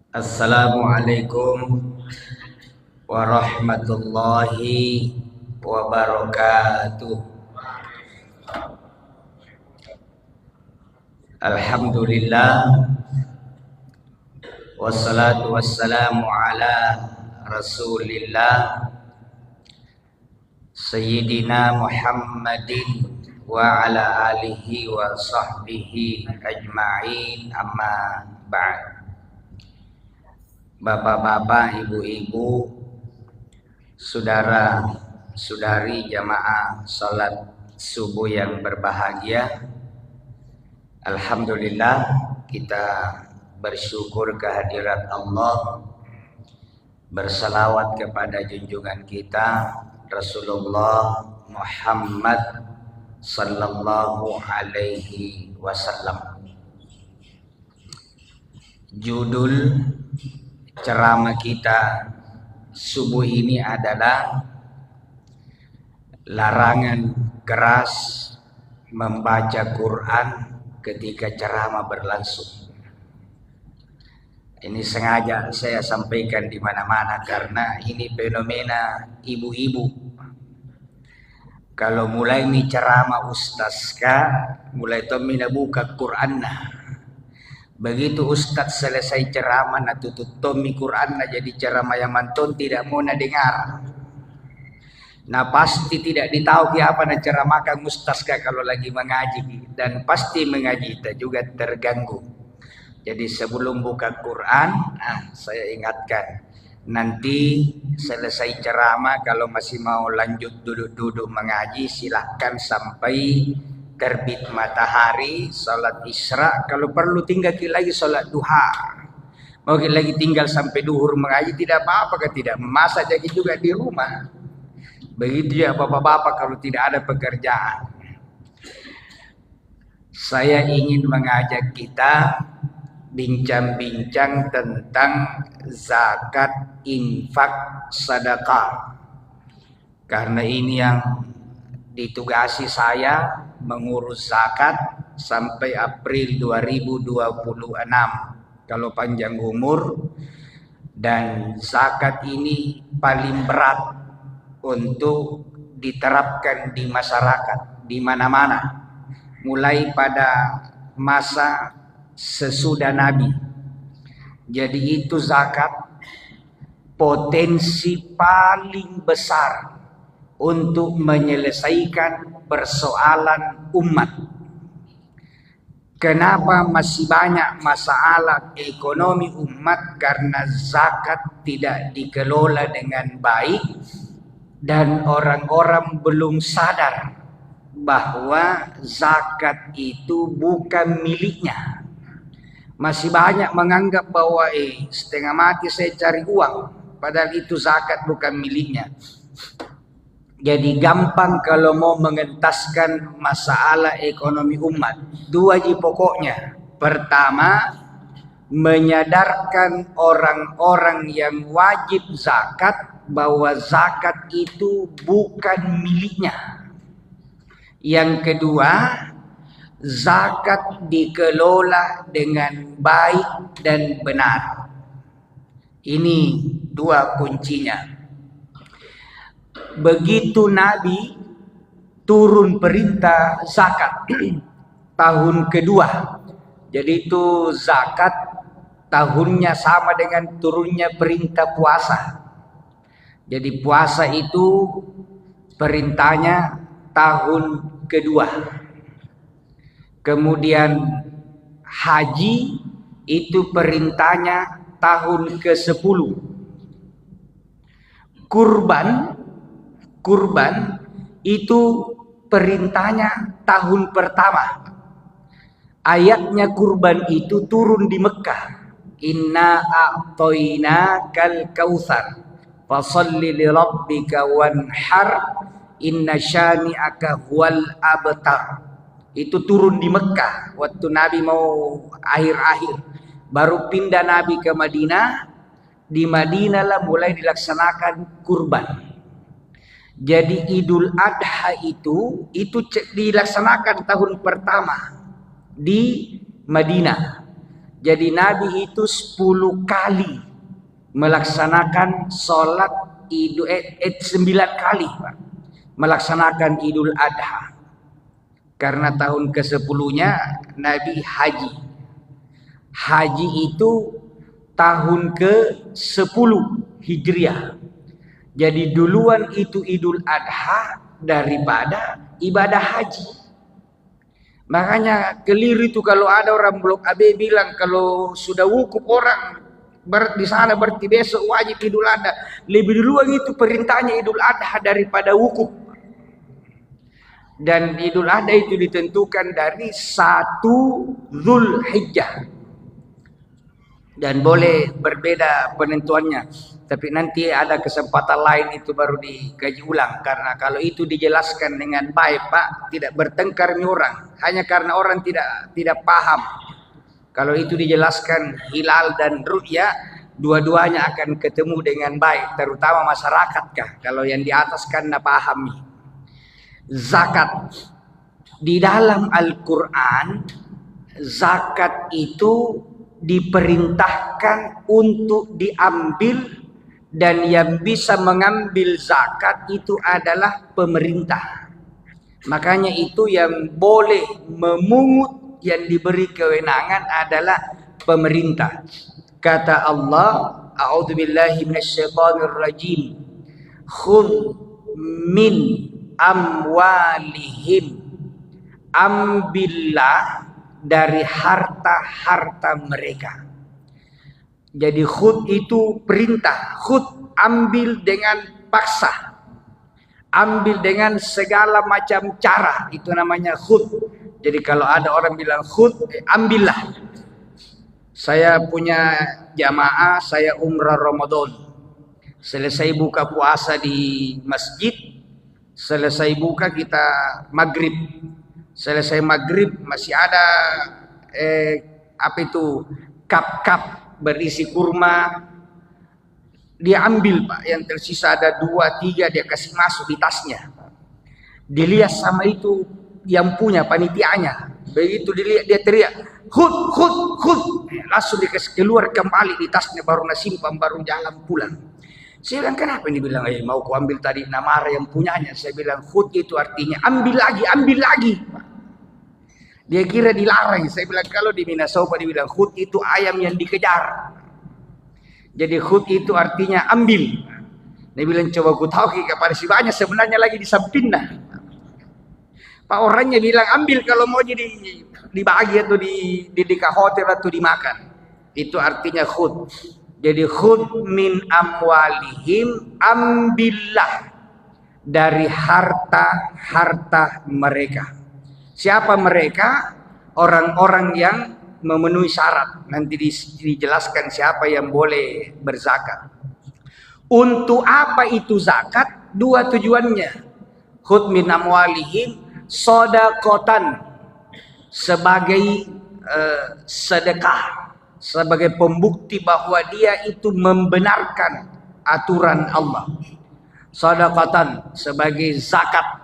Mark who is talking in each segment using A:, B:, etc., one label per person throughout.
A: Assalamualaikum warahmatullahi wabarakatuh. Alhamdulillah, wassalatu wassalamu ala Rasulillah Sayyidina Muhammadin wa ala alihi wa sahbihi ajma'in, amma ba'd. Bapak-bapak, ibu-ibu, saudara-saudari jamaah salat subuh yang berbahagia, alhamdulillah kita bersyukur kehadirat Allah, bersalawat kepada junjungan kita Rasulullah Muhammad sallallahu alaihi wasallam. Judul ceramah kita subuh ini adalah larangan keras membaca Quran ketika ceramah berlangsung. Ini sengaja saya sampaikan di mana-mana karena ini fenomena ibu-ibu. Kalau mulai nih ceramah ustaz mulai tomina buka Quran. Begitu ustaz selesai ceramah na tutut tomi Quran na jadi ceramah yang manton tidak mau na dengar. Nah pasti tidak ditahu apa na ceramahkan ustaz kalau lagi mengaji, dan pasti mengaji kita juga terganggu. Jadi sebelum buka Quran, saya ingatkan, nanti selesai ceramah kalau masih mau lanjut duduk-duduk mengaji silahkan sampai terbit matahari, salat isya, kalau perlu tinggal lagi salat duha. Mungkin lagi tinggal sampai duhur mengaji tidak apa-apa, tidak masa jadi juga di rumah. Begitu ya bapak-bapak kalau tidak ada pekerjaan. Saya ingin mengajak kita bincang-bincang tentang zakat, infak, sedekah. Karena ini yang ditugasi saya mengurus zakat sampai April 2026 kalau panjang umur, dan zakat ini paling berat untuk diterapkan di masyarakat di mana-mana, mulai pada masa sesudah Nabi. Jadi itu zakat potensi paling besar untuk menyelesaikan persoalan umat. Kenapa masih banyak masalah ekonomi umat? Karena zakat tidak dikelola dengan baik dan orang-orang belum sadar bahwa zakat itu bukan miliknya. Masih banyak menganggap bahwa setengah mati saya cari uang, padahal itu zakat bukan miliknya. Jadi gampang kalau mau mengentaskan masalah ekonomi umat. Dua pokoknya. Pertama, menyadarkan orang-orang yang wajib zakat bahwa zakat itu bukan miliknya. Yang kedua, zakat dikelola dengan baik dan benar. Ini dua kuncinya. Begitu Nabi turun perintah zakat tahun kedua, jadi itu zakat tahunnya sama dengan turunnya perintah puasa. Jadi puasa itu perintahnya tahun kedua. Kemudian haji itu perintahnya tahun ke-10. Kurban itu perintahnya tahun pertama. Ayatnya kurban itu turun di Mekah. Inna a'toinakal kautsar fasholli lirabbika wanhar inna syani'aka huwal abtar. Itu turun di Mekah waktu Nabi mau akhir-akhir. Baru pindah Nabi ke Madinah. Di Madinah lah mulai dilaksanakan kurban. Jadi Idul Adha itu dilaksanakan tahun pertama di Madinah. Jadi Nabi itu 10 kali melaksanakan sholat 9 kali Pak, melaksanakan Idul Adha. Karena tahun ke-10-nya Nabi haji. Haji itu tahun ke-10 Hijriah. Jadi duluan itu Idul Adha daripada ibadah haji. Makanya keliru itu kalau ada orang Blok AB bilang kalau sudah wukuf orang di sana berarti besok wajib Idul Adha. Lebih duluan itu perintahnya Idul Adha daripada wukuf. Dan Idul Adha itu ditentukan dari 1 Zulhijjah. Dan boleh berbeda penentuannya, tapi nanti ada kesempatan lain itu baru dikaji ulang. Karena kalau itu dijelaskan dengan baik Pak, tidak bertengkar orang, hanya karena orang tidak paham. Kalau itu dijelaskan hilal dan ru'ya, dua-duanya akan ketemu dengan baik, terutama masyarakat kah. Kalau yang di atas kan pahami. Zakat di dalam Al-Quran, zakat itu diperintahkan untuk diambil, dan yang bisa mengambil zakat itu adalah pemerintah. Makanya itu yang boleh memungut, yang diberi kewenangan adalah pemerintah. Kata Allah, a'udzubillahi minasyaitonir rajim, khudh min amwalihim, ambillah dari harta-harta mereka. Jadi khud itu perintah, khud ambil dengan paksa, ambil dengan segala macam cara, itu namanya khud. Jadi kalau ada orang bilang khud, ambillah. Saya punya jamaah, saya umrah Ramadan, selesai buka puasa di masjid, selesai buka kita maghrib. Selesai maghrib masih ada cup-cup berisi kurma. Dia ambil Pak, yang tersisa ada 2-3 dia kasih masuk di tasnya. Dilihat sama itu yang punya panitianya. Begitu dilihat dia teriak, "Khud, khud, khud." Langsung dikasih keluar kembali di tasnya, baru nasimpan, baru jalan pulang. Saya bilang, kenapa ini? Bilang, mau ku ambil tadi nama yang punyanya. Saya bilang, khud itu artinya ambil lagi, ambil lagi. Dia kira dilarang. Saya bilang, kalau di Minasoba dibilang khud itu ayam yang dikejar. Jadi khud itu artinya ambil. Dia bilang, coba ku tahu kepada si banyak sebenarnya lagi di sampingnya. Pak orangnya bilang ambil kalau mau jadi dibagi atau di hotel atau dimakan. Itu artinya khud. Jadi khud min amwalihim, ambillah dari harta-harta mereka. Siapa mereka? Orang-orang yang memenuhi syarat. Nanti dijelaskan siapa yang boleh berzakat. Untuk apa itu zakat? 2 tujuannya. Khud min amwalihim sodakotan, sebagai sedekah, sebagai pembukti bahwa dia itu membenarkan aturan Allah. Sodakotan sebagai zakat.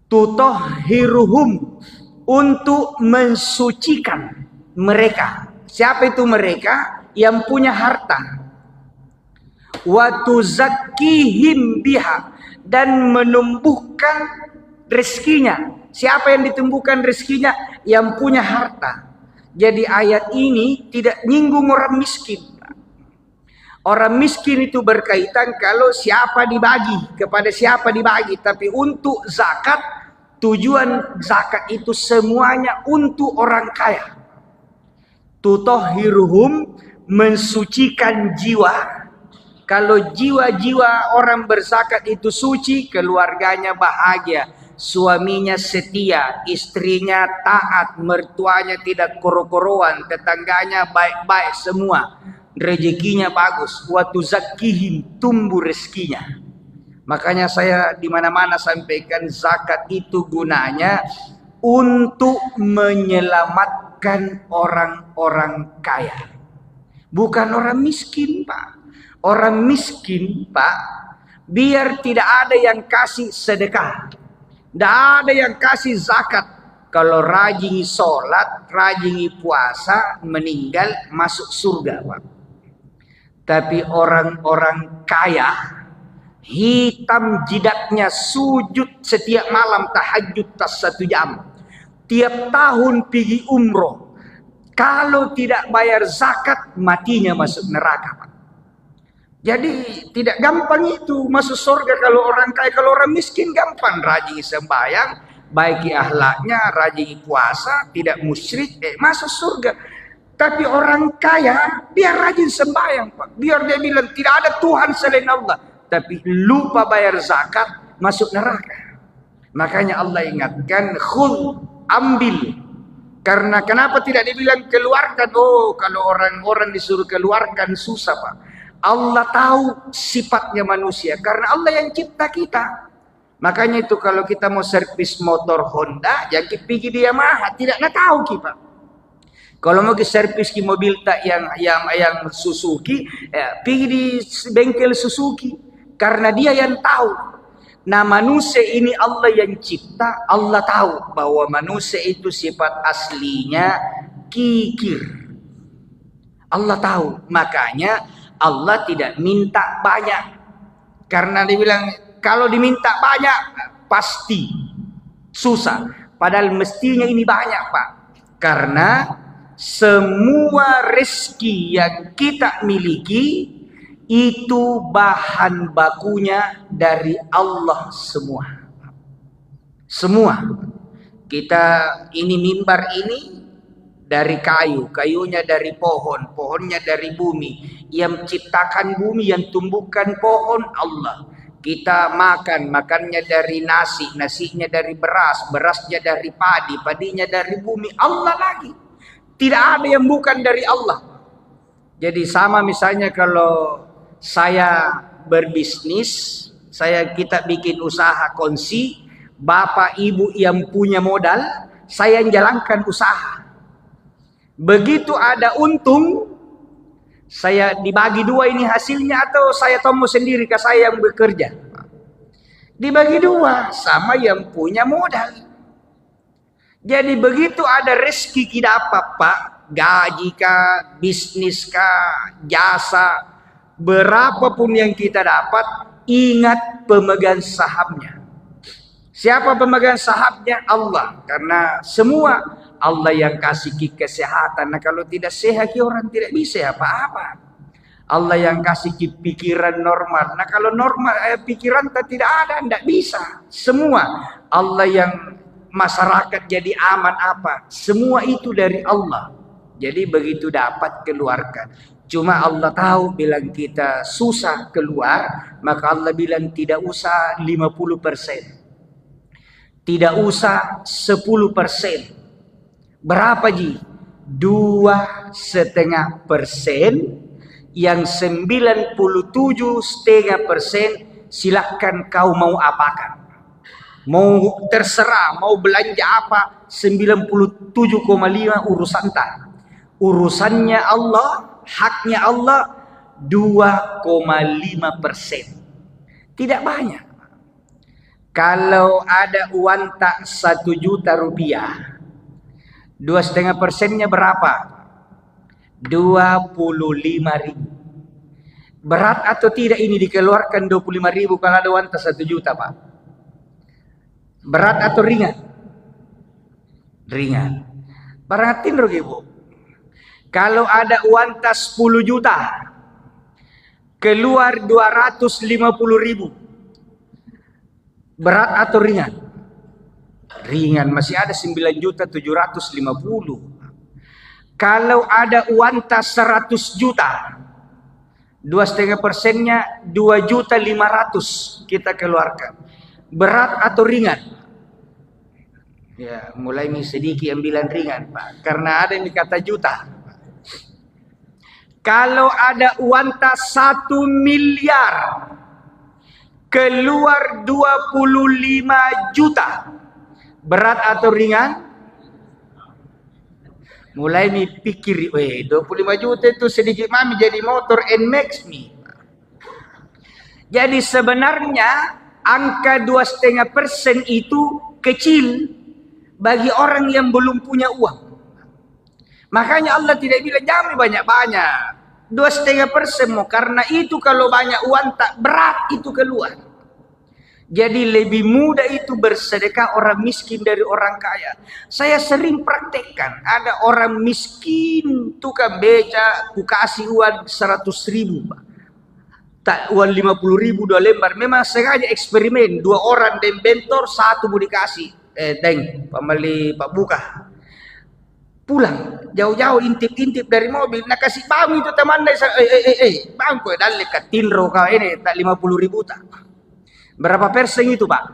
A: Tutahhiruhum, untuk mensucikan mereka. Siapa itu mereka? Yang punya harta. Wa tuzakkihim biha, dan menumbuhkan rezekinya. Siapa yang ditumbuhkan rezekinya? Yang punya harta. Jadi ayat ini tidak nyinggung orang miskin. Orang miskin itu berkaitan kalau siapa dibagi, kepada siapa dibagi. Tapi untuk zakat, tujuan zakat itu semuanya untuk orang kaya. Tutahhiruhum, mensucikan jiwa. Kalau jiwa-jiwa orang berzakat itu suci, keluarganya bahagia, suaminya setia, istrinya taat, mertuanya tidak koro-koroan, tetangganya baik-baik semua, rezekinya bagus. Wa tuzakkihim, tumbuh rezekinya. Makanya saya di mana-mana sampaikan zakat itu gunanya untuk menyelamatkan orang-orang kaya. Bukan orang miskin, Pak. Orang miskin, Pak, biar tidak ada yang kasih sedekah, tidak ada yang kasih zakat. kalau rajin sholat, rajin puasa, meninggal masuk surga, Pak. Tapi orang-orang kaya, hitam jidatnya, sujud setiap malam, tahajud tas 1 jam. Tiap tahun pergi umroh. Kalau tidak bayar zakat, matinya masuk neraka, Pak. Jadi tidak gampang itu masuk surga kalau orang kaya. Kalau orang miskin gampang, rajin sembahyang, baiki akhlaknya, rajin puasa, tidak musyrik, masuk surga. Tapi orang kaya biar rajin sembahyang, Pak. Biar dia bilang tidak ada Tuhan selain Allah, tapi lupa bayar zakat, masuk neraka. Makanya Allah ingatkan, khudh, ambil. Karena kenapa tidak dibilang keluarkan? Oh, kalau orang-orang disuruh keluarkan susah, Pak. Allah tahu sifatnya manusia karena Allah yang cipta kita. Makanya itu kalau kita mau servis motor Honda, jangan pergi di Yamaha, tidak tahu kita. Kalau mau servis di mobil tak yang Suzuki, pergi di bengkel Suzuki karena dia yang tahu. Nah, manusia ini Allah yang cipta, Allah tahu bahwa manusia itu sifat aslinya kikir. Allah tahu, makanya Allah tidak minta banyak. Karena dibilang kalau diminta banyak pasti susah. Padahal mestinya ini banyak, Pak. Karena semua rezeki yang kita miliki itu bahan bakunya dari Allah semua. Semua. Kita ini mimbar ini dari kayu, kayunya dari pohon, pohonnya dari bumi. Yang menciptakan bumi, yang tumbuhkan pohon Allah. Kita makannya dari nasi, nasinya dari beras, berasnya dari padi, padinya dari bumi. Allah lagi. Tidak ada yang bukan dari Allah. Jadi sama misalnya kalau saya berbisnis, kita bikin usaha kongsi, bapak ibu yang punya modal, saya yang jalankan usaha. Begitu ada untung, saya dibagi 2 ini hasilnya atau saya tomo sendiri ke saya yang bekerja. Dibagi 2 sama yang punya modal. Jadi begitu ada rezeki kita apa, Pak, gaji kah, bisnis kah, jasa, berapapun yang kita dapat, ingat pemegang sahamnya. Siapa pemegang sahamnya? Allah. Karena semua Allah yang kasih kesehatan. Nah, kalau tidak sehat orang tidak bisa apa-apa. Allah yang kasih pikiran normal. Nah, kalau normal pikiran tidak ada, tidak bisa. Semua Allah yang masyarakat jadi aman apa? Semua itu dari Allah. Jadi begitu dapat keluarkan. Cuma Allah tahu bilang kita susah keluar, maka Allah bilang tidak usah 50%. Tidak usah 10%. Berapa Ji? 2,5%. Yang 97,5% silahkan kau mau apakan. Mau terserah, mau belanja apa, 97,5 urusan tak. Urusannya Allah, haknya Allah 2,5%. Tidak banyak. Kalau ada uang tak 1 juta rupiah, 2,5%-nya berapa? 25.000. Berat atau tidak ini dikeluarkan 25.000 kalau ada uang tak 1 juta, Pak? Berat atau ringan? Ringan. Perhatiin loh, Ibu. Kalau ada uang tak 10 juta, keluar 250.000. Berat atau ringan? Ringan, masih ada 9.750.000. Kalau ada uang tas 100 juta, 2,5%-nya 2.500.000 kita keluarkan. Berat atau ringan? Ya, mulai sedikit yang bilang ringan, Pak, karena ada yang dikata juta. Kalau ada uang tas 1 miliar, keluar 25 juta. Berat atau ringan? Mulai pikir, 25 juta itu sedikit mami jadi motor NMAX nih. Jadi sebenarnya angka 2,5% itu kecil. bagi orang yang belum punya uang. Makanya Allah tidak bilang jangan banyak-banyak, 2,5% mau, karena itu kalau banyak uang tak berat itu keluar. Jadi lebih mudah itu bersedekah orang miskin dari orang kaya. Saya sering praktekkan, ada orang miskin tukang beca, ku kasih uang 100.000, tak uang 50.000 2 lembar. Memang sengaja eksperimen, 2 orang dan bentor, 1 mau dikasih. Deng, pembeli Pak Buka. Pulang jauh-jauh intip-intip dari mobil, nak kasih bang itu teman bang kau dalek ke tinro kau ini tak 50.000 tak. Berapa persen itu Pak?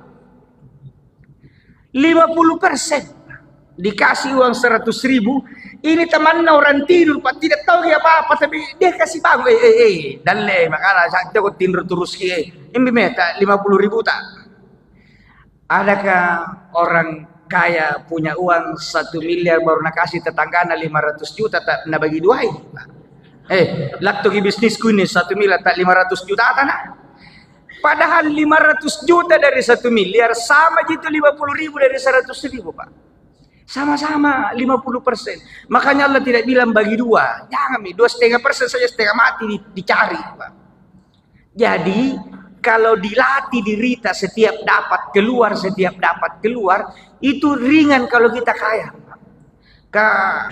A: 50%. Dikasih uang 100.000. Ini teman orang tidur Pak, tidak tahu dia apa-apa, tapi dia kasih bang dalek makanya saya kau tinro terus ini tak 50.000 tak. Adakah orang kaya punya uang 1 miliar baru nak kasih tetanggana 500 juta tak nak bagi duai? Lakto bisnisku ini 1 miliar tak 500 juta tanah. Padahal 500 juta dari 1 miliar sama gitu 50.000 dari 100.000 Pak. Sama-sama 50%. Makanya Allah tidak bilang bagi 2. Jangan 2,5% saja setengah mati dicari Pak. Jadi kalau dilatih dirita setiap dapat keluar, itu ringan kalau kita kaya.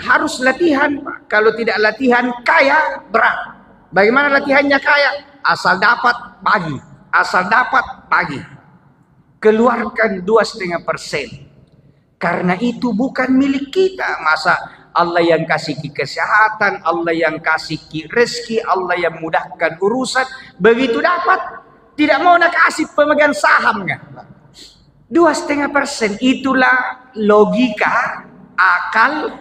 A: Harus latihan, Pak. Kalau tidak latihan kaya berat. Bagaimana latihannya kaya? Asal dapat bagi, keluarkan 2,5%. Karena itu bukan milik kita. Masa Allah yang kasih kesehatan, Allah yang kasih rezeki, Allah yang mudahkan urusan, begitu dapat tidak mau nak kasih pemegang sahamnya. 2,5%. Itulah logika akal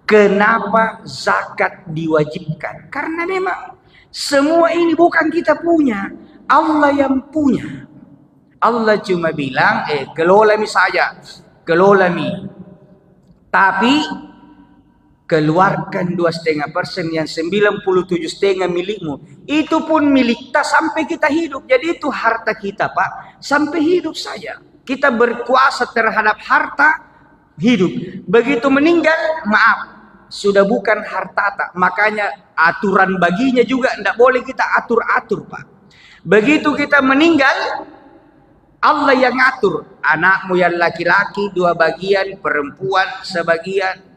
A: kenapa zakat diwajibkan. Karena memang semua ini bukan kita punya, Allah yang punya. Allah cuma bilang, kelola mi saja, kelola mi. Tapi keluarkan 2,5%, yang 97,5% milikmu. Itu pun milik kita sampai kita hidup. Jadi itu harta kita Pak, sampai hidup saja. Kita berkuasa terhadap harta hidup. Begitu meninggal, maaf, sudah bukan harta tak. Makanya aturan baginya juga tidak boleh kita atur-atur Pak. Begitu kita meninggal, Allah yang ngatur. Anakmu yang laki-laki 2 bagian, perempuan sebagian.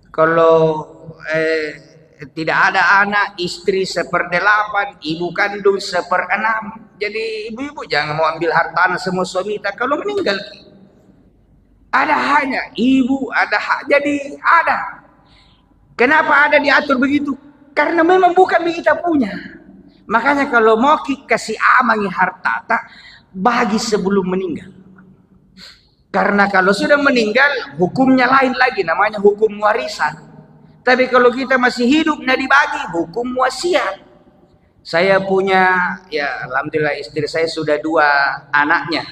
A: Kalau tidak ada anak, istri 1/8, ibu kandung 1/6. Jadi ibu-ibu jangan mau ambil harta anak semua suami tak kalau meninggal. Ada hanya ibu, ada hak. Jadi ada. Kenapa ada diatur begitu? Karena memang bukan kita punya. Makanya kalau mau kasih amangi harta tak, bagi sebelum meninggal. Karena kalau sudah meninggal, hukumnya lain lagi, namanya hukum warisan. Tapi kalau kita masih hidup, tidak dibagi, hukum wasiat. Saya punya, ya alhamdulillah istri saya sudah 2 anaknya.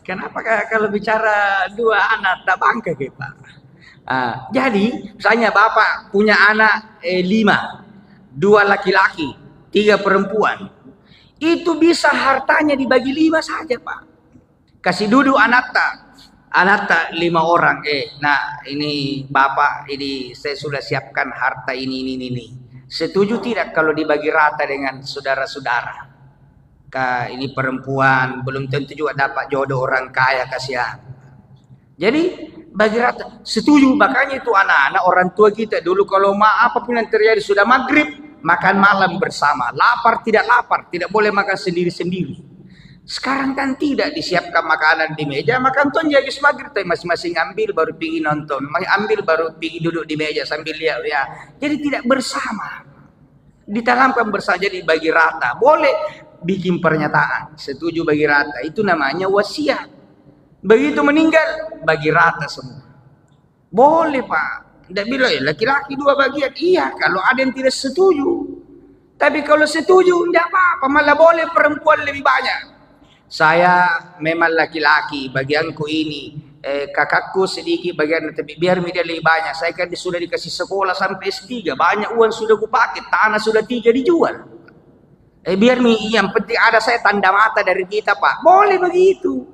A: Kenapa kalau bicara 2 anak, tak bangga Pak? Jadi, misalnya Bapak punya anak 5, 2 laki-laki, 3 perempuan. Itu bisa hartanya dibagi 5 saja Pak. Kasih duduk anak tak 5 orang. Nah ini Bapak, ini saya sudah siapkan harta ini. Setuju tidak kalau dibagi rata dengan saudara-saudara? Ini perempuan belum tentu juga dapat jodoh orang kaya, kasihan. Jadi bagi rata. Setuju. Makanya itu anak-anak orang tua kita dulu kalau apapun yang terjadi sudah maghrib, makan malam bersama. Lapar, tidak boleh makan sendiri-sendiri. Sekarang kan tidak disiapkan makanan di meja, makan tuan jadi maghrib, masing-masing ambil baru pergi nonton, ambil baru pergi duduk di meja sambil lihat ya. Jadi tidak bersama. Ditanamkan bersama, jadi bagi rata. Boleh bikin pernyataan, setuju bagi rata. Itu namanya wasiat. Begitu meninggal, bagi rata semua. Boleh Pak. Tidak bilang laki-laki 2 bagian. Iya kalau ada yang tidak setuju. Tapi kalau setuju tidak apa-apa, malah boleh perempuan lebih banyak. Saya memang laki-laki, bagianku ini, kakakku sedikit bagian, tapi biar dia lebih banyak. Saya kan sudah dikasih sekolah sampai S3, banyak uang sudah kupakai, tanah sudah 3 dijual. Biar yang penting ada saya tanda mata dari kita, Pak. Boleh begitu.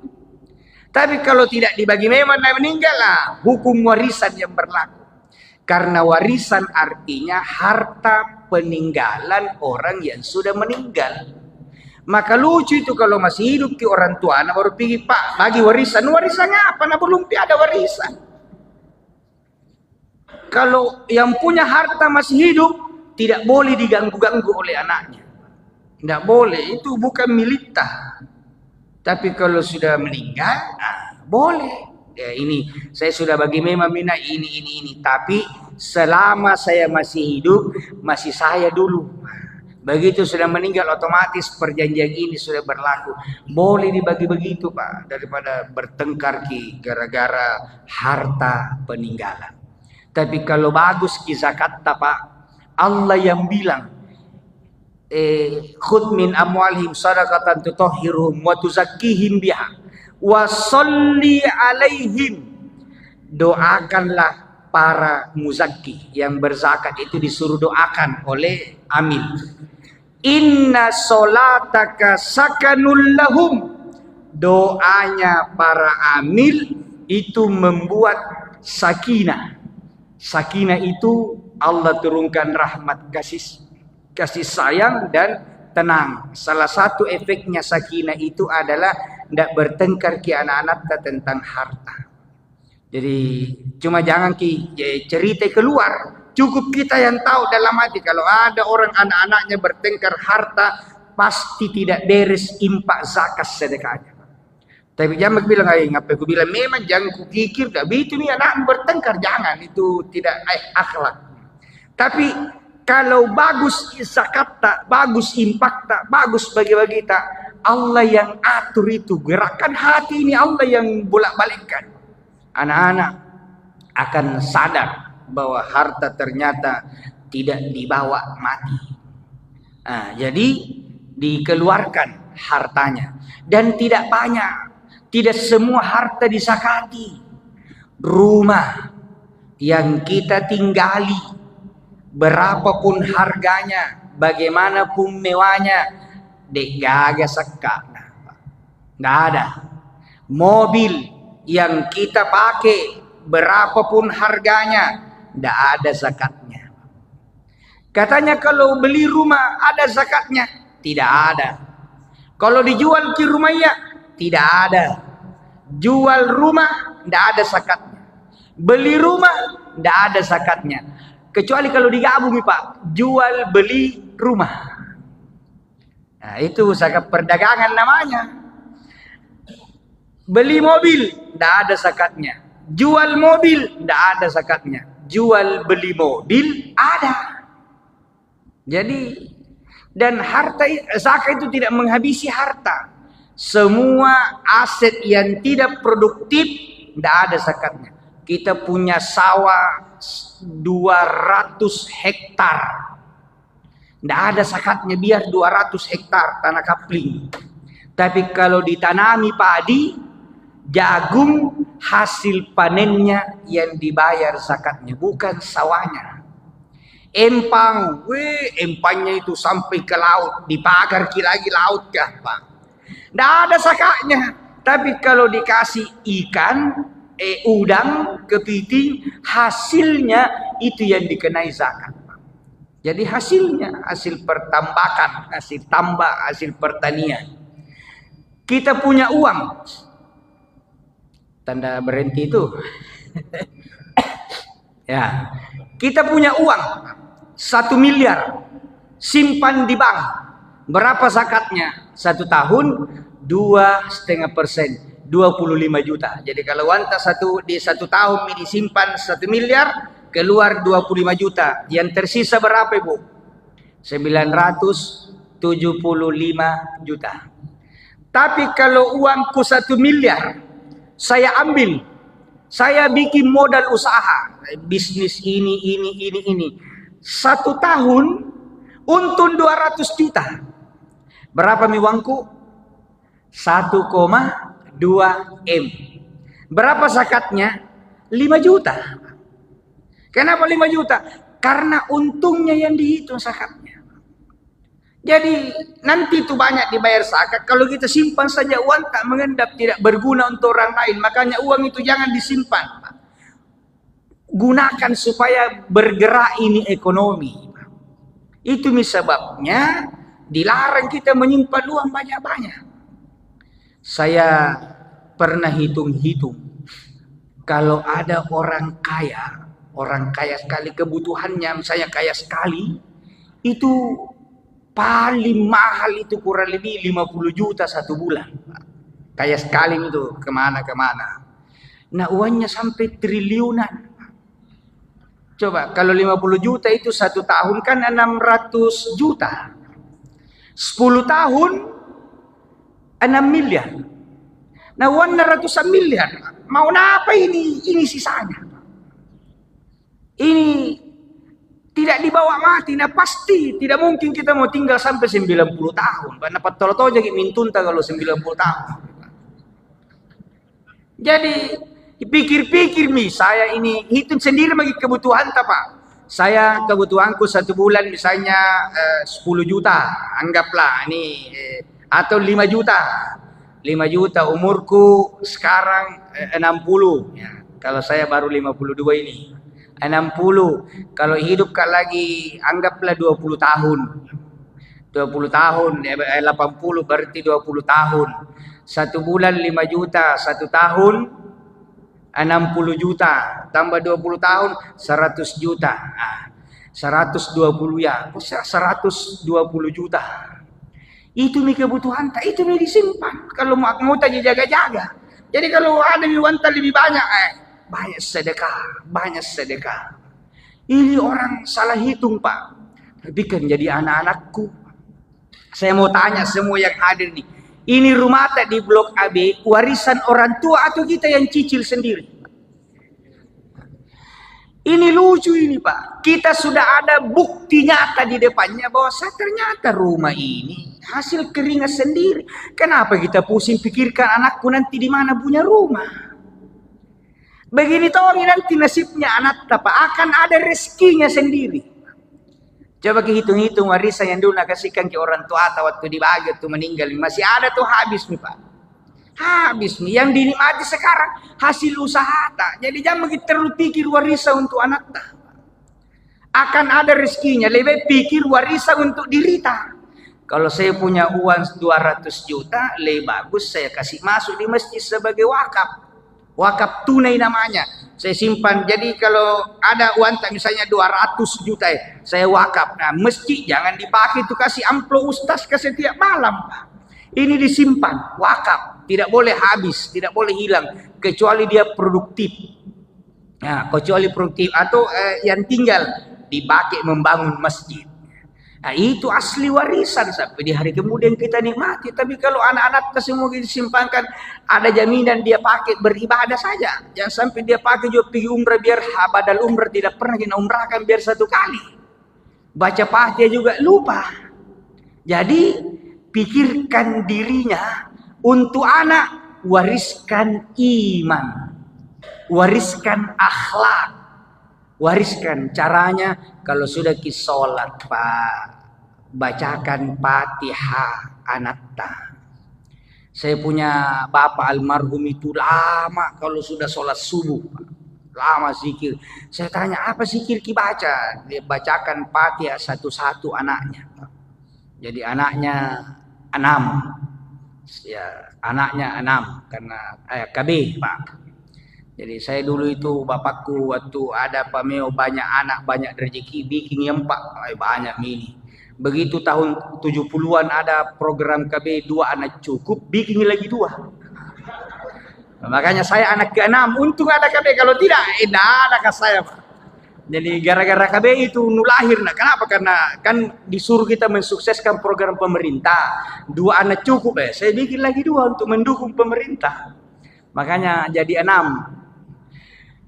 A: Tapi kalau tidak dibagi memang meninggal lah, hukum warisan yang berlaku. Karena warisan artinya harta peninggalan orang yang sudah meninggal. Maka lucu itu kalau masih hidup ke orang tua, anak baru pergi, Pak, bagi warisan. Warisan apa? Nah, belum ada warisan. Kalau yang punya harta masih hidup, tidak boleh diganggu-ganggu oleh anaknya. Tidak boleh, itu bukan milita. Tapi kalau sudah meninggal, boleh. Ya, ini saya sudah bagi memang mina ini. Tapi selama saya masih hidup, masih saya dulu. Begitu sudah meninggal, otomatis perjanjian ini sudah berlaku. Boleh dibagi begitu, Pak, daripada bertengkar gara-gara harta peninggalan. Tapi kalau bagus kisah kata, Pak, Allah yang bilang, khudh min amwalihim sadaqatan tutahhiruhum wa tuzakkihim biha wa sholli alaihim. Doakanlah para muzakki yang berzakat itu disuruh doakan oleh amil. Inna sholataka sakanul lahum. Doanya para amil itu membuat sakinah. Sakinah itu Allah turunkan rahmat, kasih sayang dan tenang. Salah satu efeknya sakinah itu adalah tidak bertengkar ke anak-anak tentang harta. Jadi cuma jangan cerita keluar. Cukup kita yang tahu dalam hati. Kalau ada orang anak-anaknya bertengkar harta, pasti tidak beres impak zakat sedekahnya. Tapi jangan bilang, ngapa aku bilang, memang jangan kukikir, dah begitu nih anak bertengkar, jangan, itu tidak akhlak. Tapi kalau bagus zakat tak, bagus impak tak, bagus bagi-bagi tak, Allah yang atur itu, gerakan hati ini Allah yang bolak-balikkan. Anak-anak akan sadar bahwa harta ternyata tidak dibawa mati. Jadi dikeluarkan hartanya dan tidak banyak. Tidak semua harta disakati. Rumah yang kita tinggali, berapapun harganya, bagaimanapun mewahnya, gaga zakat. Nggak ada. Mobil yang kita pakai, berapapun harganya, nggak ada zakatnya. Katanya kalau beli rumah ada zakatnya, tidak ada. Kalau dijual ke rumahnya, tidak ada. Jual rumah tidak ada zakatnya. Beli rumah tidak ada zakatnya. Kecuali kalau digabung, Pak, jual beli rumah. Nah, itu zakat perdagangan namanya. Beli mobil tidak ada zakatnya. Jual mobil tidak ada zakatnya. Jual beli mobil ada. Jadi dan harta zakat itu tidak menghabisi harta. Semua aset yang tidak produktif tidak ada zakatnya. Kita punya sawah 200 hektar. Tidak ada zakatnya, biar 200 hektar tanah kapling. Tapi kalau ditanami padi, jagung, hasil panennya yang dibayar zakatnya, bukan sawahnya. Empang, empangnya itu sampai ke laut, dipagar lagi laut kah, Pak? Tidak ada zakatnya. Tapi kalau dikasih ikan, udang, kepiting, hasilnya itu yang dikenai zakat. Jadi hasilnya, hasil pertambakan, hasil tambak, hasil pertanian. Kita punya uang. Tanda berhenti itu. Ya, kita punya uang 1 miliar, simpan di bank. Berapa zakatnya? 1 tahun 2,5%, 25 juta. Jadi kalau wanta di 1 tahun ini disimpan 1 miliar, keluar 25 juta. Yang tersisa berapa, Ibu? 975 juta. Tapi kalau uangku 1 miliar, saya ambil, saya bikin modal usaha, bisnis ini. 1 tahun untung 200 juta. Berapa mi uangku? 1,2 M. Berapa zakatnya? 5 juta. Kenapa 5 juta? Karena untungnya yang dihitung zakatnya. Jadi nanti itu banyak dibayar zakat. Kalau kita simpan saja uang tak mengendap, tidak berguna untuk orang lain. Makanya uang itu jangan disimpan. Gunakan supaya bergerak ini ekonomi. Itu sebabnya dilarang kita menyimpan uang banyak-banyak. Saya pernah hitung-hitung. Kalau ada orang kaya sekali kebutuhannya, misalnya kaya sekali, itu paling mahal itu kurang lebih 50 juta satu bulan. Kaya sekali itu kemana-kemana. Nah uangnya sampai triliunan. Coba kalau 50 juta itu satu tahun kan 600 juta. 10 tahun 6 miliar. Nah uang ratusan miliar. Mau apa ini? Ini sisanya. Ini tidak dibawa mati, nah pasti tidak mungkin kita mau tinggal sampai 90 tahun. Karena patol jadi mintunta kalau 90 tahun. Jadi pikir-pikir saya ini hitung sendiri bagi kebutuhan Pak. Saya kebutuhanku satu bulan misalnya 10 juta, anggaplah ini atau 5 juta. 5 juta umurku sekarang 60 ya. Kalau saya baru 52 ini. 60 kalau hidup lagi anggaplah 20 tahun 80 berarti 20 tahun satu bulan 5 juta satu tahun 60 juta tambah 20 tahun 100 juta 120 ya 120 juta itu nih kebutuhan itu nih disimpan kalau mau tadi jaga-jaga. Jadi kalau ada wanita lebih banyak banyak sedekah. Ini orang salah hitung Pak. Tapi kan jadi anak-anakku. Saya mau tanya semua yang hadir nih. Ini rumah di Blok AB warisan orang tua atau kita yang cicil sendiri? Ini lucu ini Pak. Kita sudah ada bukti nyata di depannya bahwa ternyata rumah ini hasil keringat sendiri. Kenapa kita pusing pikirkan anakku nanti di mana punya rumah? Begini toh nanti nasibnya anak Pak akan ada rezekinya sendiri. Coba hitung-hitung warisan yang dulu kasihkan ke orang tua atau waktu dibagi tuh meninggal masih ada tuh habis nih Pak. Habis nih yang dinikmati sekarang hasil usaha tak. Jadi jangan begitu terlalu pikir warisan untuk anak tak. Akan ada rezekinya, lebih pikir warisan untuk diri tak. Kalau saya punya uang 200 juta, lebih bagus saya kasih masuk di masjid sebagai wakaf. Wakaf tunai namanya. Saya simpan. Jadi kalau ada uang tak misalnya 200 juta saya wakaf. Nah, masjid jangan dipakai itu kasih amplop ustaz ke setiap malam. Ini disimpan, wakaf. Tidak boleh habis, tidak boleh hilang kecuali dia produktif. Nah, kecuali produktif atau yang tinggal dipakai membangun masjid. Nah, itu asli warisan sampai di hari kemudian kita nikmati. Tapi kalau anak-anak semua disimpankan, ada jaminan dia pakai beribadah saja. Jangan sampai dia pakai juga pergi umrah biar badal umrah tidak pernah kita umrahkan biar satu kali. Baca Fatihah juga lupa. Jadi pikirkan dirinya untuk anak, wariskan iman, wariskan akhlak, wariskan caranya. Kalau sudah sholat Pak, bacakan Fatihah anatta. Saya punya bapak almarhum itu lama kalau sudah sholat subuh, lama zikir. Saya tanya apa zikir ki baca? Dia bacakan Fatihah satu-satu anaknya. Jadi anaknya 6, ya anaknya 6 karena KB Pak. Jadi saya dulu itu bapakku waktu ada pameo banyak anak banyak rezeki bikin yang Pak banyak mini. Begitu tahun 70-an ada program KB 2 anak cukup bikin lagi 2. Makanya saya anak ke-6 untung ada KB kalau tidak ada ke saya Pak. Jadi gara-gara KB itu lahir. Nah, kenapa? Karena kan disuruh kita mensukseskan program pemerintah 2 anak cukup saya bikin lagi 2 untuk mendukung pemerintah. Makanya jadi 6.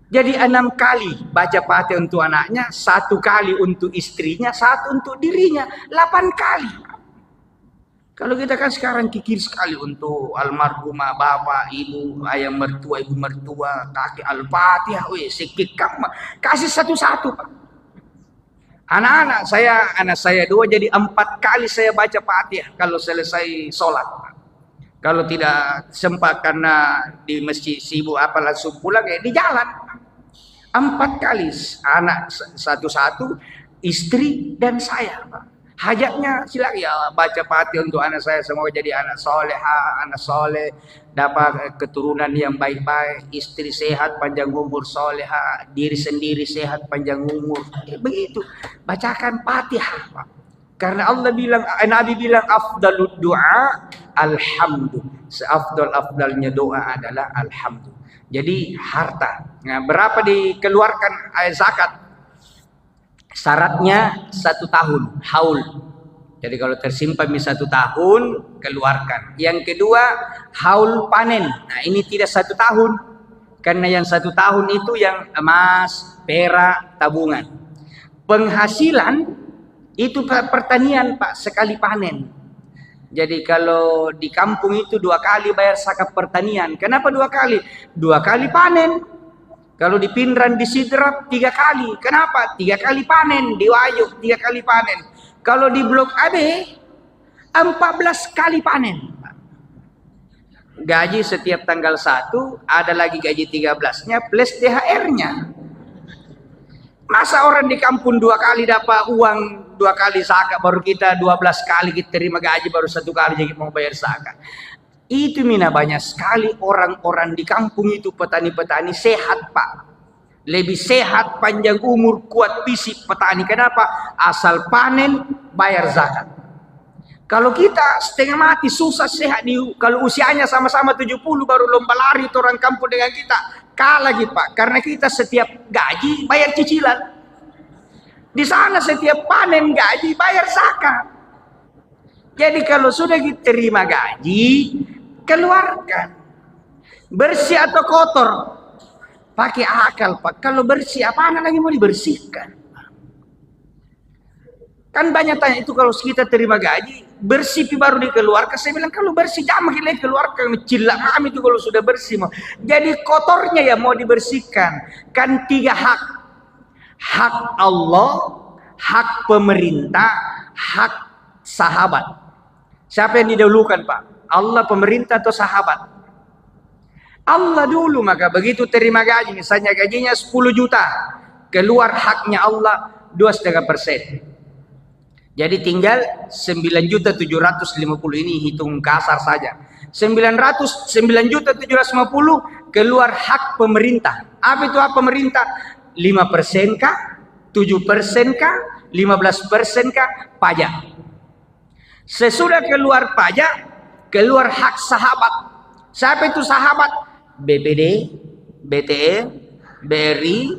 A: Jadi 6 kali baca Fatihah untuk anaknya, 1 kali untuk istrinya, 1 untuk dirinya, 8 kali. Kalau kita kan sekarang kikir sekali untuk almarhumah bapak, ibu, ayah mertua, ibu mertua, kakek al-Fatihah, sikit kamu kasih satu-satu Pak. Anak saya 2, jadi 4 kali saya baca Fatihah kalau selesai sholat. Kalau tidak sempat karena di masjid sibuk apa langsung pulang ya di jalan. 4 kali, anak satu-satu, istri dan saya, Pak. Hajatnya silakan ya baca Fatihah untuk anak saya, semoga jadi anak soleha, anak soleh, dapat keturunan yang baik-baik, istri sehat, panjang umur, soleha, diri sendiri sehat, panjang umur. Begitu, bacakan Fatihah, Pak. Karena Allah bilang, Nabi bilang afdalud du'a alhamdu. Seafdal-afdalnya doa adalah alhamdu. Jadi harta. Nah, berapa dikeluarkan zakat? Syaratnya 1 tahun, haul. Jadi kalau tersimpan 1 tahun, keluarkan. Yang kedua, haul panen. Nah ini tidak 1 tahun. Karena yang 1 tahun itu yang emas, perak, tabungan. Penghasilan itu pertanian, Pak, sekali panen. Jadi kalau di kampung itu 2 kali bayar zakat pertanian. Kenapa 2 kali? 2 kali panen. Kalau di Pinran, di Sidrap 3 kali. Kenapa? 3 kali panen. Di Wayuk 3 kali panen. Kalau di Blok AB 14 kali panen. Gaji setiap tanggal 1, ada lagi gaji 13-nya plus THR-nya. Masa orang di kampung 2 kali dapat uang, 2 kali zakat, baru kita 12 kali kita terima gaji, baru 1 kali jadi mau bayar zakat. Itu mina banyak sekali orang-orang di kampung itu, petani-petani sehat, Pak. Lebih sehat, panjang umur, kuat fisik petani. Kenapa? Asal panen, bayar zakat. Kalau kita setengah mati, susah sehat. Kalau usianya sama-sama 70 baru lomba lari itu orang kampung dengan kita. Kalah gitu, Pak. Karena kita setiap gaji bayar cicilan. Di sana setiap panen gaji bayar zakat. Jadi kalau sudah kita terima gaji, keluarkan. Bersih atau kotor, pakai akal, Pak. Kalau bersih, apa lagi mau dibersihkan? Kan banyak tanya itu kalau kita terima gaji, bersih baru dikeluarkan. Saya bilang kalau bersih jangan kita keluarkan. Cilak kami itu kalau sudah bersih. Jadi kotornya ya mau dibersihkan. Kan 3 hak. Hak Allah, hak pemerintah, hak sahabat. Siapa yang didahulukan, Pak? Allah, pemerintah, atau sahabat? Allah dulu. Maka begitu terima gaji, misalnya gajinya 10 juta, keluar haknya Allah 2,5%. Jadi tinggal 9.750.000, ini hitung kasar saja. 9.750.000 keluar hak pemerintah. Apa itu hak pemerintah? 5% kah? 7% kah? 15% kah? Pajak. Sesudah keluar pajak, keluar hak sahabat. Siapa itu sahabat? BPD, BTE, BRI,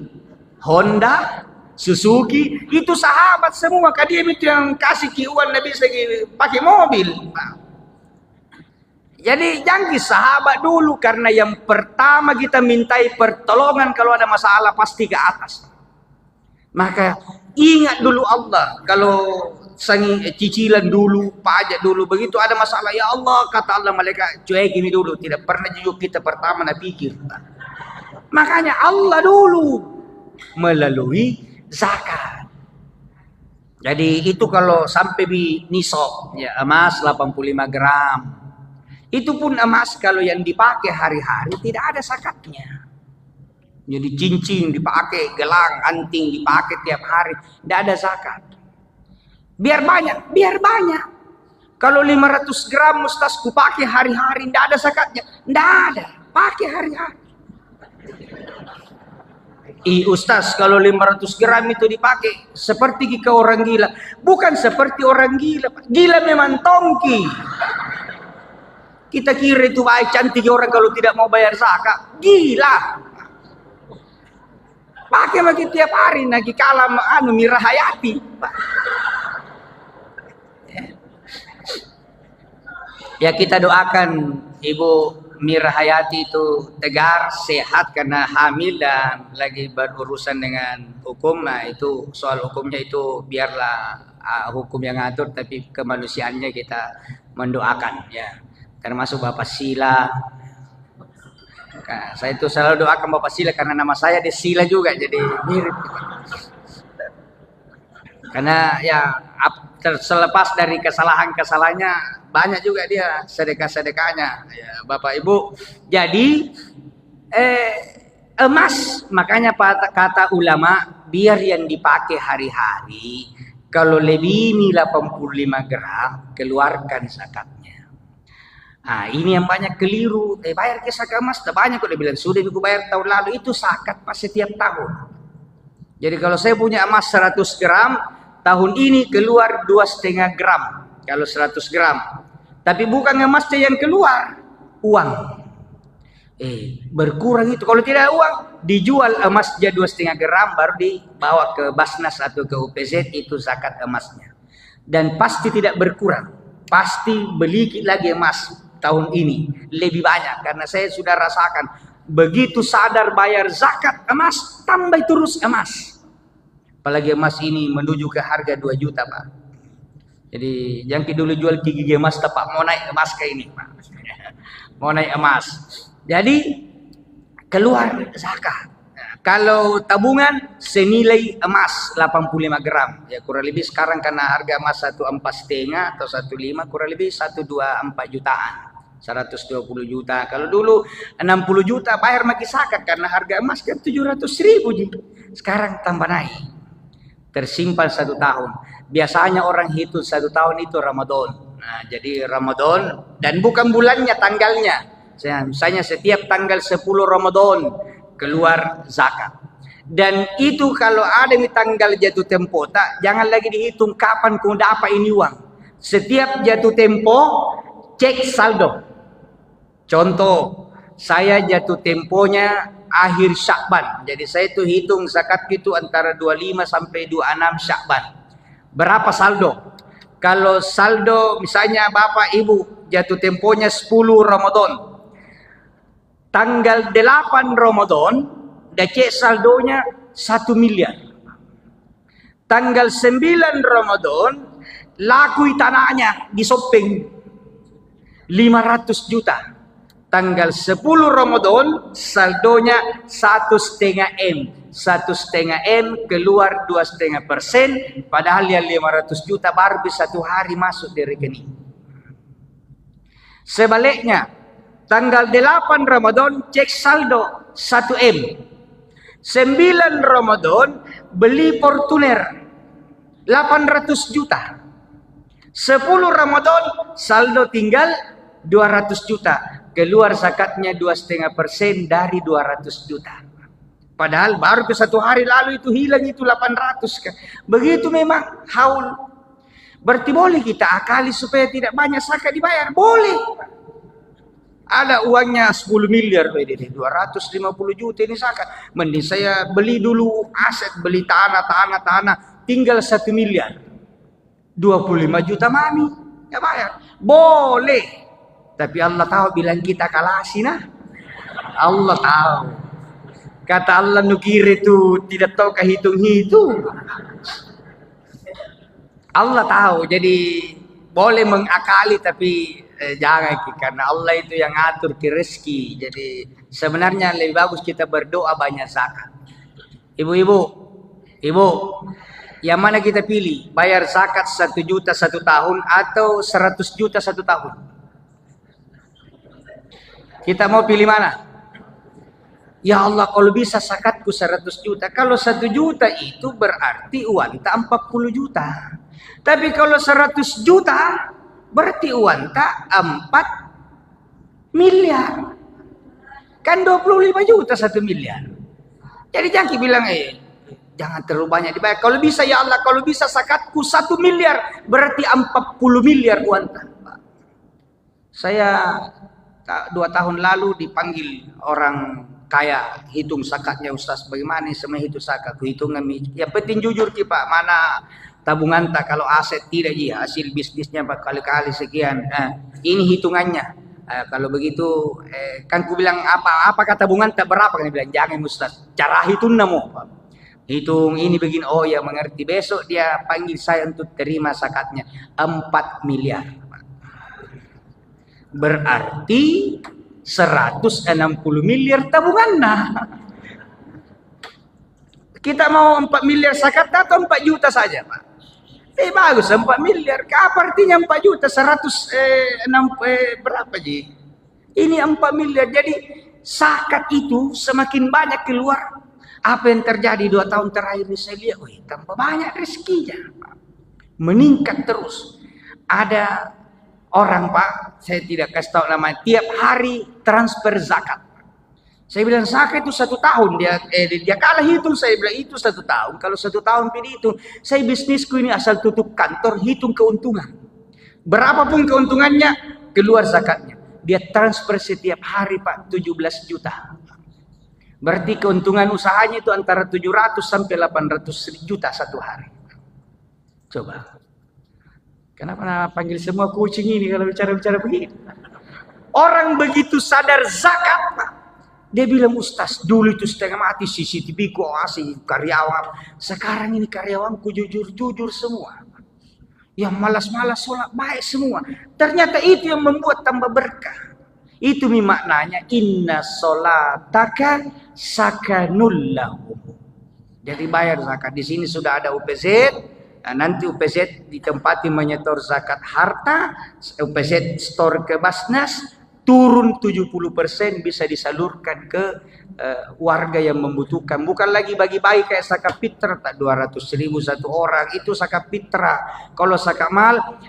A: Honda, Suzuki, itu sahabat semua. Dia itu yang kasih kiuan Nabi lagi pakai mobil. Jadi jangan sahabat dulu, karena yang pertama kita mintai pertolongan kalau ada masalah pasti ke atas. Maka ingat dulu Allah. Kalau cicilan dulu, pajak dulu, begitu ada masalah, ya Allah, kata Allah malaikat, cuek ini dulu. Tidak pernah juga kita pertama nak pikir. Makanya Allah dulu melalui zakat. Jadi itu kalau sampai di nisab, ya emas 85 gram. Itu pun emas kalau yang dipakai hari-hari tidak ada zakatnya. Jadi cincin dipakai, gelang, anting dipakai tiap hari, tidak ada zakat. Biar banyak, biar banyak. Kalau 500 gram mustasku pakai hari-hari, tidak ada zakatnya. Tidak ada, pakai hari-hari. Ustaz, kalau 500 gram itu dipakai seperti ke orang gila. Bukan seperti orang gila. Gila memang tongki. Kita kira itu baik cantik orang kalau tidak mau bayar zakat. Gila. Pakai tiap hari lagi kalah Mira Hayati. Ya kita doakan Ibu Mira Hayati itu tegar, sehat karena hamil dan lagi berurusan dengan hukum. Nah itu soal hukumnya itu biarlah hukum yang ngatur, tapi kemanusiaannya kita mendoakan ya. Termasuk Bapak Sila. Nah, saya itu selalu doakan Bapak Sila karena nama saya di Sila juga, jadi mirip. Karena ya selepas dari kesalahan-kesalahannya banyak juga dia sedekah-sedekahnya ya, Bapak Ibu. Jadi emas, makanya kata ulama, biar yang dipakai hari-hari, kalau lebih 85 gram keluarkan zakatnya. Nah, ini yang banyak keliru. Bayar ke zakat emas, banyak kok dia bilang sudah aku bayar tahun lalu, itu zakat pas setiap tahun. Jadi kalau saya punya emas 100 gram, tahun ini keluar 2,5 gram kalau 100 gram. Tapi bukan emasnya yang keluar, uang. Berkurang itu. Kalau tidak uang, dijual emasnya 2,5 gram, baru dibawa ke Basnas atau ke UPZ, itu zakat emasnya. Dan pasti tidak berkurang. Pasti beli lagi emas tahun ini lebih banyak, karena saya sudah rasakan begitu sadar bayar zakat emas, tambah terus emas. Apalagi emas ini menuju ke harga 2 juta, Pak. Jadi jangan dulu jual gigi emas, Pak, mau naik emas kayak ini, Pak. Mau naik emas. Jadi keluar zakat. Kalau tabungan senilai emas 85 gram. Ya kurang lebih sekarang karena harga emas 1,4,5 atau 1,5, kurang lebih 124 jutaan. 120 juta. Kalau dulu 60 juta bayar maki zakat karena harga emas kan 700.000. Sekarang tambah naik. Tersimpan 1 tahun. Biasanya orang hitung 1 tahun itu Ramadan. Nah, jadi Ramadan dan bukan bulannya, tanggalnya. Misalnya setiap tanggal 10 Ramadan keluar zakat. Dan itu kalau ada di tanggal jatuh tempo, jangan lagi dihitung kapan kau dapat ini uang. Setiap jatuh tempo cek saldo. Contoh, saya jatuh temponya akhir Syakban. Jadi saya itu hitung zakat itu antara 25 sampai 26 Syakban. Berapa saldo? Kalau saldo misalnya Bapak Ibu jatuh temponya 10 Ramadan. Tanggal 8 Ramadan, dah cek saldonya 1 miliar. Tanggal 9 Ramadan, laku tanahnya di shopping 500 juta. Tanggal 10 Ramadan, saldonya 1,5 M. 1,5 M keluar 2,5%, padahal yang 500 juta baru bisa 1 hari masuk di rekening. Sebaliknya, tanggal 8 Ramadan cek saldo 1 M. 9 Ramadan beli Fortuner 800 juta. 10 Ramadan saldo tinggal 200 juta. Keluar zakatnya 2,5% dari 200 juta. Padahal baru ke 1 hari lalu itu hilang itu 800 kan. Begitu memang haul. Berarti boleh kita akali supaya tidak banyak zakat dibayar. Boleh. Ada uangnya 10 miliar, 250 juta ini zakat. Mending saya beli dulu aset, beli tanah, tinggal 1 miliar. 25 juta mami, ya bayar. Boleh. Tapi Allah tahu bilang kita kalah nah. Allah tahu. Kata Allah nukir itu tidak tahu hitung-hitung. Allah tahu. Jadi boleh mengakali tapi jangan, karena Allah itu yang ngatur ke rezeki. Jadi sebenarnya lebih bagus kita berdoa banyak zakat. Ibu-ibu, yang mana kita pilih? Bayar zakat 1 juta 1 tahun atau 100 juta 1 tahun? Kita mau pilih mana? Ya Allah, kalau bisa zakatku 100 juta. Kalau 1 juta itu berarti uang tak 40 juta. Tapi kalau 100 juta berarti uang tak 4 miliar. Kan 25 juta 1 miliar. Jadi jangan bilang jangan terlalu banyak dibayar. Kalau bisa ya Allah, kalau bisa zakatku 1 miliar berarti 40 miliar uang tak. Saya 2 tahun lalu dipanggil orang kaya, hitung zakatnya Ustaz, bagaimana semua hitung zakat? Hitungan yang penting jujur Pak, mana tabungan tak, kalau aset tidak hasil bisnisnya berkali-kali sekian. Ini hitungannya. Kalau begitu kan ku bilang apa kata tabungan tak berapa, kan bilang jangan Ustaz, cara hitung namo. Hitung ini begini, oh ya mengerti. Besok dia panggil saya untuk terima zakatnya 4 miliar. Berarti 160 miliar tabungan. Nah, kita mau 4 miliar zakat atau 4 juta saja Pak? Bagus 4 miliar. Apa artinya 4 juta 106 berapa ji? Ini 4 miliar. Jadi zakat itu semakin banyak keluar. Apa yang terjadi 2 tahun terakhir ini saya lihat, tambah banyak rezekinya. Meningkat terus. Ada orang Pak, saya tidak kasih tahu namanya, tiap hari transfer zakat. Saya bilang zakat itu 1 tahun, dia kalah hitung. Saya bilang itu 1 tahun. Kalau 1 tahun pilih itu, saya bisnisku ini asal tutup kantor, hitung keuntungan. Berapapun keuntungannya, keluar zakatnya. Dia transfer setiap hari Pak, 17 juta. Berarti keuntungan usahanya itu antara 700 sampai 800 juta 1 hari. Coba. Kenapa panggil semua kucing ini kalau bicara-bicara begini? Orang begitu sadar zakat Pak. Dia bilang, Ustaz, dulu itu setengah mati CCTV ku asih karyawan. Sekarang ini karyawanku jujur-jujur semua. Yang malas-malas sholat baik semua. Ternyata itu yang membuat tambah berkah. Itu maknanya inna sholataka sakanul lahum. Jadi bayar zakat. Di sini sudah ada UPZ. Nah, nanti UPZ ditempati menyetor zakat harta. UPZ store ke Basnas. Turun 70% bisa disalurkan ke warga yang membutuhkan. Bukan lagi bagi-bagi kayak zakat fitrah, 200.000 satu orang, itu zakat fitrah. Kalau zakat mal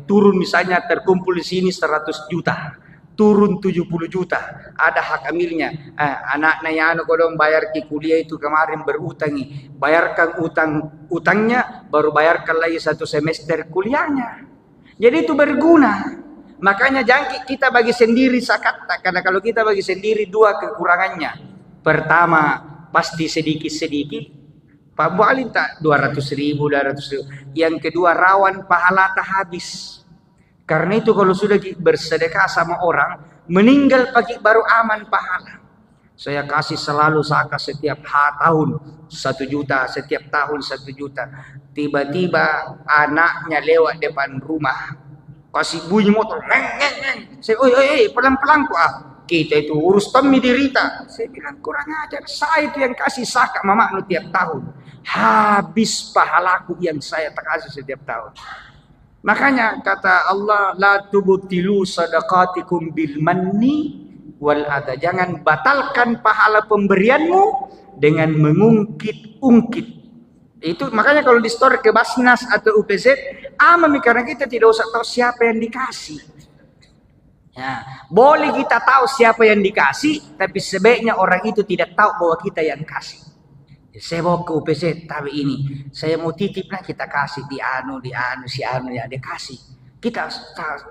A: turun misalnya terkumpul di sini 100 juta, turun 70 juta, ada hak amilnya. Anaknya yang kodong bayar ke kuliah itu kemarin berutangi, bayarkan utangnya, baru bayarkan lagi 1 semester kuliahnya. Jadi itu berguna. Makanya jangan kita bagi sendiri zakat, karena kalau kita bagi sendiri 2 kekurangannya. Pertama, pasti sedikit-sedikit. Pak Bu Alim tak 200.000, 200.000. Yang kedua, rawan pahala tak habis. Karena itu kalau sudah bersedekah sama orang, meninggal pagi baru aman pahala. Saya kasih selalu zakat setiap tahun 1 juta, setiap tahun 1 juta. Tiba-tiba anaknya lewat depan rumah. Kasih bunyi motor, neng. Saya, pelan-pelan kok kita itu urus Tommy dirita. Saya bilang kurang ajar, saya itu yang kasih zakat mama lu tiap tahun. Habis pahalaku yang saya tak kasih setiap tahun. Makanya kata Allah, la tubtilu sadaqatikum bil manni wal adha. Jangan batalkan pahala pemberianmu dengan mengungkit-ungkit. Itu makanya kalau di store ke Basnas atau UPZ, karena kita tidak usah tahu siapa yang dikasih. Ya, boleh kita tahu siapa yang dikasih, tapi sebaiknya orang itu tidak tahu bahwa kita yang kasih. Saya bawa ke UPZ, tapi ini saya mau titip lah, kita kasih di anu si anu ya dia kasih. Kita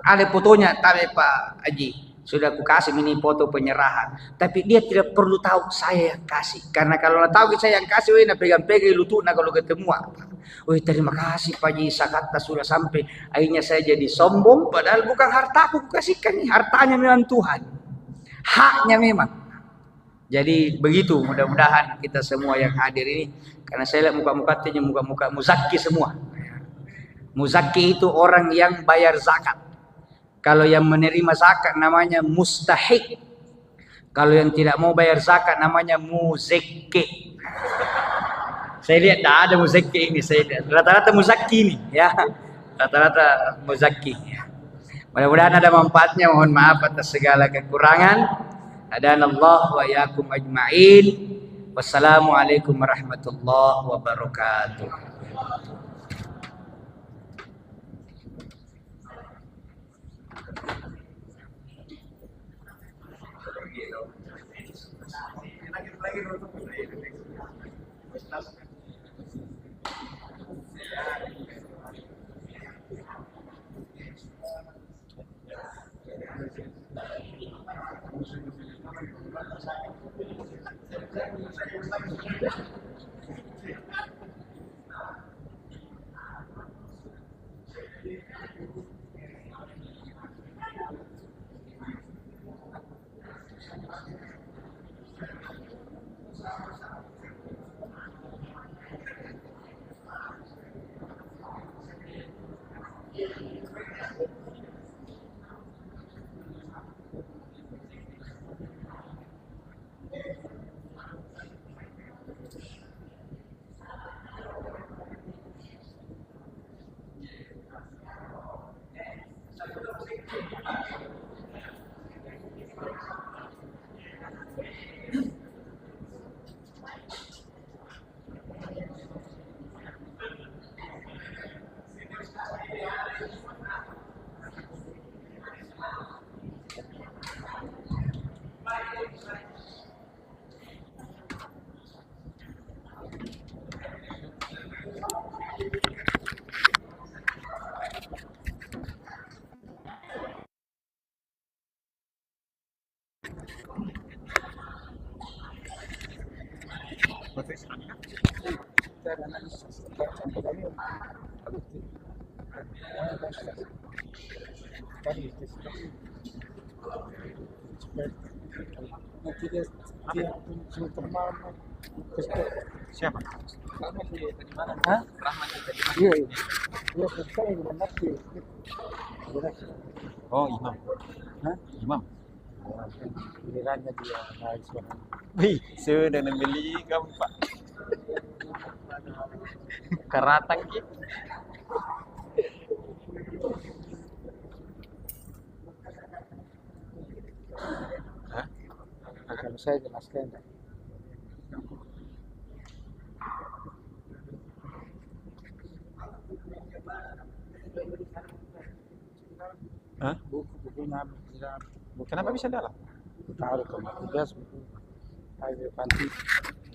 A: ada fotonya, tapi Pak Haji sudah aku kasih ini foto penyerahan, tapi dia tidak perlu tahu saya yang kasih. Karena kalau tahu saya yang kasih, pegang-pegang lututnya kalau ketemu. Terima kasih Pak Haji, zakatnya sudah sampai. Akhirnya saya jadi sombong, padahal bukan hartaku kasihkan, hartanya memang Tuhan, haknya memang. Jadi begitu, mudah-mudahan kita semua yang hadir ini, karena saya lihat muka-mukanya muka-muka muzaki semua. Muzaki itu orang yang bayar zakat. Kalau yang menerima zakat namanya mustahik. Kalau yang tidak mau bayar zakat namanya muzakki. Saya lihat tidak ada muzakki ini, saya lihat rata-rata muzaki ini, ya. Rata-rata muzaki. Mudah-mudahan ada manfaatnya. Mohon maaf atas segala kekurangan. Hadanallahu wa iyyakum ajma'in. Wassalamualaikum warahmatullahi wabarakatuh.
B: Tadi nanti dia punya teman siapa? Rahmat di mana? Hah? Rahmat di iya, iya. Dia selesai dengan nafsi. Oh, imam. Hah? Imam. Gilirannya dia naik suara. Wih, sudah beli gampang. Karatang gitu. Hah? Kalau saya jelaskan. Hah? Bukunya kenapa bisa dalam? Taruh ke tugas buku. Ayo panti.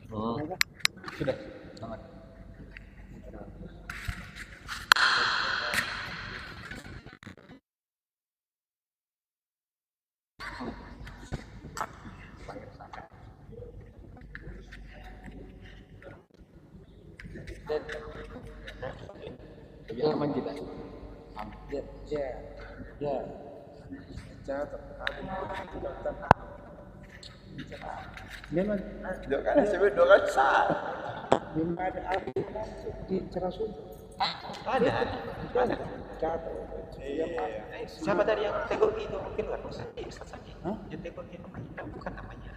B: Oh. Sudah. Selamat. Dia aman tidak? Ya. Memang doa sebut doa sah. Memang ada arti di cara sunnah. Ada. Siapa tadi yang tegur itu? Mungkin nggak usah. Ustaz saja. Yang tegur itu namanya bukan namanya.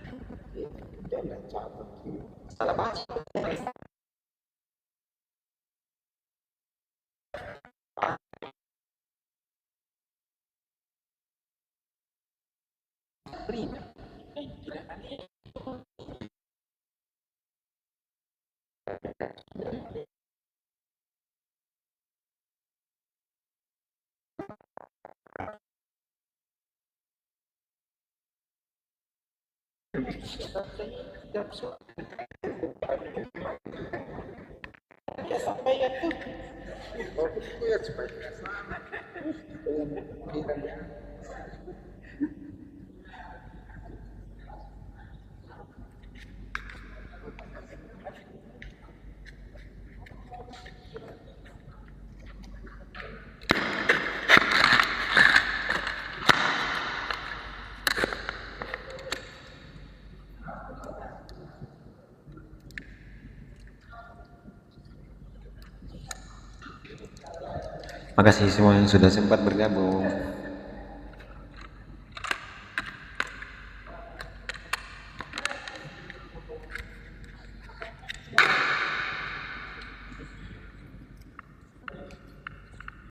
B: Jangan catat. Salah bahasa. Sampaikan tuh. Oh, ya cepat.
C: Makasih semua yang sudah sempat bergabung.